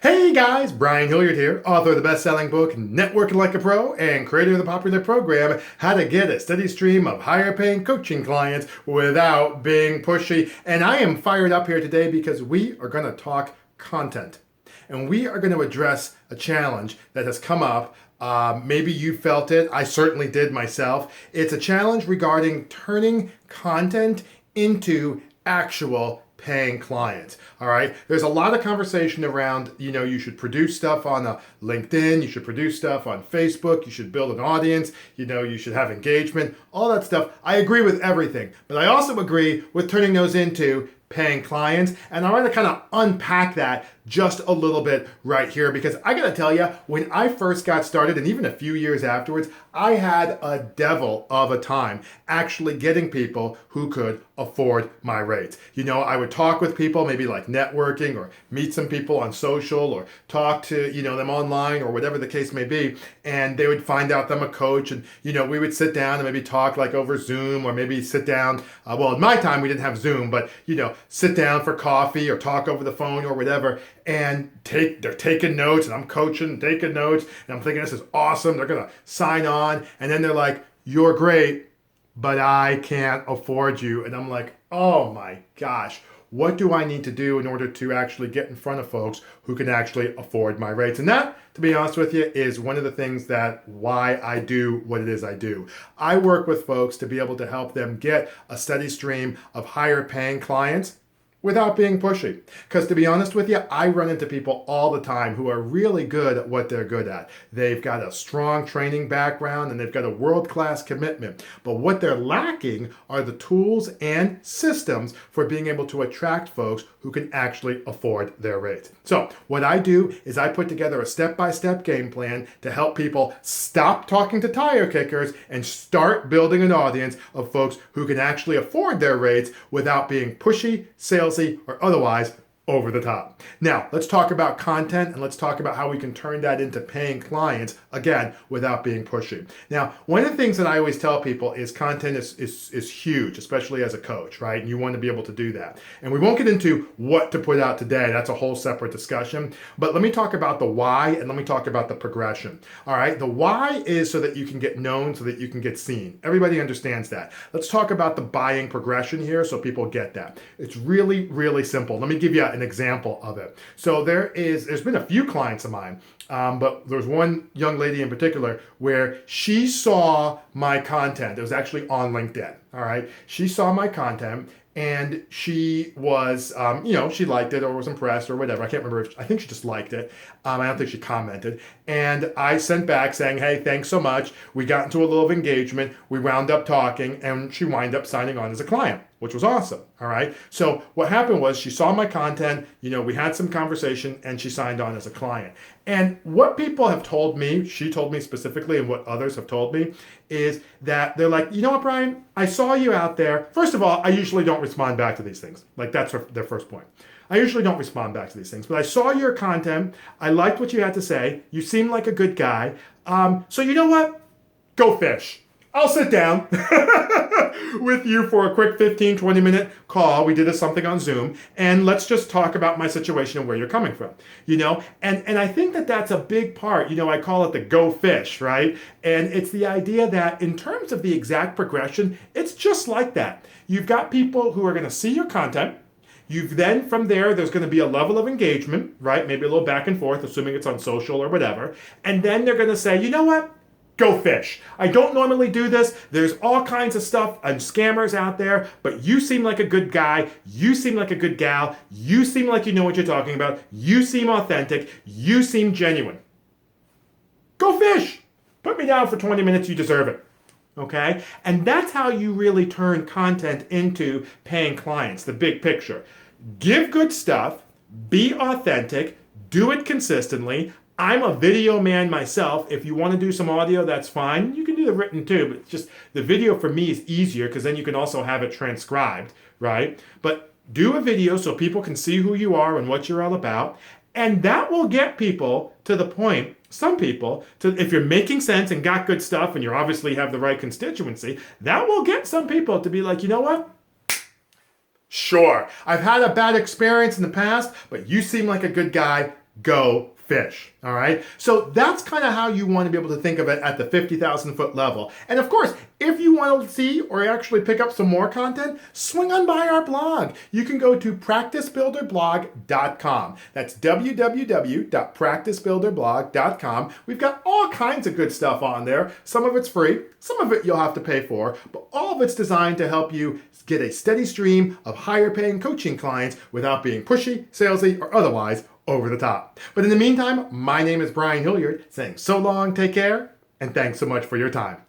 Hey guys, Brian Hilliard here, author of the best-selling book Networking Like a Pro and creator of the popular program How to Get a Steady Stream of Higher-Paying Coaching Clients Without Being Pushy. And I am fired up here today because we are going to talk content. And we are going to address a challenge that has come up. Maybe you felt it. I certainly did myself. It's a challenge regarding turning content into actual paying clients. All right. There's a lot of conversation around, you should produce stuff on LinkedIn, you should produce stuff on Facebook, you should build an audience, you should have engagement, all that stuff. I agree with everything, but I also agree with turning those into paying clients. And I want to kind of unpack that just a little bit right here, because I got to tell you, when I first got started and even a few years afterwards, I had a devil of a time actually getting people who could afford my rates. I would talk with people, maybe like networking or meet some people on social or talk to, them online or whatever the case may be. And they would find out that I'm a coach and, we would sit down and maybe talk like over Zoom or maybe sit down. Well, in my time, we didn't have Zoom, but, sit down for coffee or talk over the phone or whatever. And they're taking notes, and I'm coaching, taking notes, and I'm thinking this is awesome. They're gonna sign on, and then they're like, "You're great, but I can't afford you." And I'm like, "Oh my gosh, what do I need to do in order to actually get in front of folks who can actually afford my rates?" And that, to be honest with you, is one of the things that why I do what it is I do. I work with folks to be able to help them get a steady stream of higher paying clients without being pushy. Because to be honest with you, I run into people all the time who are really good at what they're good at. They've got a strong training background and they've got a world-class commitment. But what they're lacking are the tools and systems for being able to attract folks who can actually afford their rates. So what I do is I put together a step-by-step game plan to help people stop talking to tire kickers and start building an audience of folks who can actually afford their rates without being pushy, salesy, or otherwise over the top. Now, let's talk about content and let's talk about how we can turn that into paying clients, again, without being pushy. Now, one of the things that I always tell people is content is huge, especially as a coach, right? And you want to be able to do that. And we won't get into what to put out today. That's a whole separate discussion. But let me talk about the why and let me talk about the progression. All right, the why is so that you can get known, so that you can get seen. Everybody understands that. Let's talk about the buying progression here so people get that. It's really, really simple. Let me give you an example of it. So there's been a few clients of mine, but there's one young lady in particular where she saw my content. It was actually on LinkedIn. All right. She saw my content and she was, she liked it or was impressed or whatever. I can't remember. I think she just liked it. I don't think she commented. And I sent back saying, "Hey, thanks so much." We got into a little engagement. We wound up talking and she wound up signing on as a client, which was awesome. All right. So what happened was she saw my content, we had some conversation and she signed on as a client. And what people have told me, she told me specifically, and what others have told me is that they're like, "You know what, Brian, I saw you out there." First of all, I usually don't respond back to these things. Like that's their first point. I usually don't respond back to these things, but I saw your content. I liked what you had to say. You seem like a good guy. So you know what? Go fish. I'll sit down with you for a quick 15, 20-minute call. We did something on Zoom, and let's just talk about my situation and where you're coming from, And I think that that's a big part. I call it the go fish, right? And it's the idea that in terms of the exact progression, it's just like that. You've got people who are going to see your content. From there, there's going to be a level of engagement, right? Maybe a little back and forth, assuming it's on social or whatever. And then they're going to say, "You know what? Go fish. I don't normally do this. There's all kinds of stuff and scammers out there, but you seem like a good guy. You seem like a good gal. You seem like you know what you're talking about. You seem authentic. You seem genuine. Go fish. Put me down for 20 minutes. You deserve it." Okay? And that's how you really turn content into paying clients, the big picture. Give good stuff, be authentic, do it consistently. I'm a video man myself. If you want to do some audio, that's fine. You can do the written too, but just the video for me is easier because then you can also have it transcribed, right? But do a video so people can see who you are and what you're all about. And that will get people to the point, some people, if you're making sense and got good stuff and you obviously have the right constituency, that will get some people to be like, "You know what? Sure, I've had a bad experience in the past, but you seem like a good guy. go fish. All right. So that's kind of how you want to be able to think of it at the 50,000 foot level. And of course, if you want to see or actually pick up some more content, swing on by our blog. You can go to practicebuilderblog.com. That's www.practicebuilderblog.com. We've got all kinds of good stuff on there. Some of it's free, some of it you'll have to pay for, but all of it's designed to help you get a steady stream of higher paying coaching clients without being pushy, salesy, or otherwise over the top. But in the meantime, my name is Brian Hilliard, saying so long, take care, and thanks so much for your time.